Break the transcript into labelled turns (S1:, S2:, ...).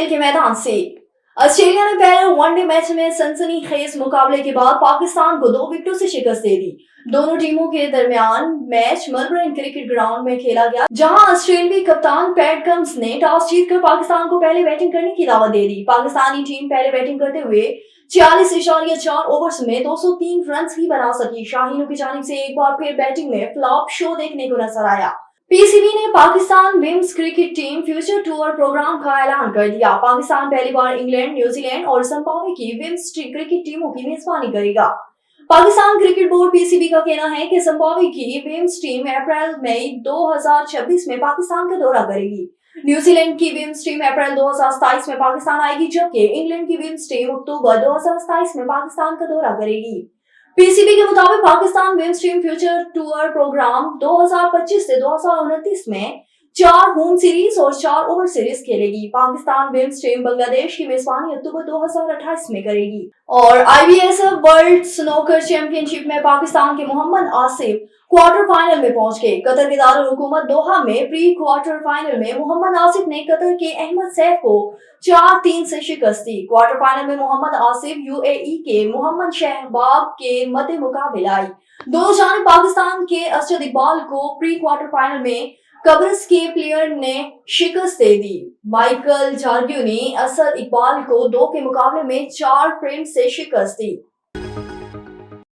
S1: खेल के मैदान से। ऑस्ट्रेलिया ने पहले वनडे मैच में सनसनीखेज मुकाबले के बाद पाकिस्तान को 2 विकेटों से शिकस्त दे दी। दोनों टीमों के दरमियान मैच मेलबर्न क्रिकेट ग्राउंड में खेला गया, जहां ऑस्ट्रेलियाई कप्तान पैट कमिंस ने टॉस जीतकर पाकिस्तान को पहले बैटिंग करने की दावत दे दी। पाकिस्तानी टीम पहले बैटिंग करते हुए 46.4 ओवर्स में 203 रन ही बना सकी। शाहीनों की जानिब से एक बार फिर बैटिंग में फ्लॉप शो देखने को नजर आया। पीसीबी ने Pakistan women's cricket team future tour programme का ऐलान कर दिया। पाकिस्तान पहली बार इंग्लैंड, न्यूजीलैंड और जिम्बाब्वे की विमेंस क्रिकेट टीमों की मेजबानी करेगा। पाकिस्तान क्रिकेट बोर्ड पीसीबी का कहना है कि जिम्बाब्वे की विमेंस टीम अप्रैल-मई 2026 में पाकिस्तान का दौरा करेगी। न्यूजीलैंड की विमेंस टीम अप्रैल 2027 में पाकिस्तान आएगी, जबकि इंग्लैंड की विमेंस टीम अक्टूबर 2027 में पाकिस्तान का दौरा करेगी। पीसीबी के मुताबिक Pakistan women's team future tour programme 2025 से 2029 में 4 होम सीरीज और 4 ओवर सीरीज खेलेगी। पाकिस्तान विमेंस टीम बांग्लादेश की मेजबानी अक्टूबर 2028 में करेगी। और आईबीएसएफ वर्ल्ड स्नूकर चैंपियनशिप में पाकिस्तान के मोहम्मद आसिफ क्वार्टर फाइनल में पहुंच गए। कतर के दारुल हुकूमत दोहा में प्री क्वार्टर फाइनल में मोहम्मद आसिफ ने कतर के अहमद सैफ को 4-3 से शिकस्त दी। क्वार्टर फाइनल में मोहम्मद आसिफ यूएई के मोहम्मद शहबाब के मद्दे मुकाबले आई। दोनों जानिब पाकिस्तान के असद इकबाल को प्री क्वार्टर फाइनल में कब्रस के प्लेयर ने शिकस्त दे दी। माइकल जार्ग्यू ने असद इकबाल को 2 के मुकाबले में 4 फ्रेम से शिकस्त दी।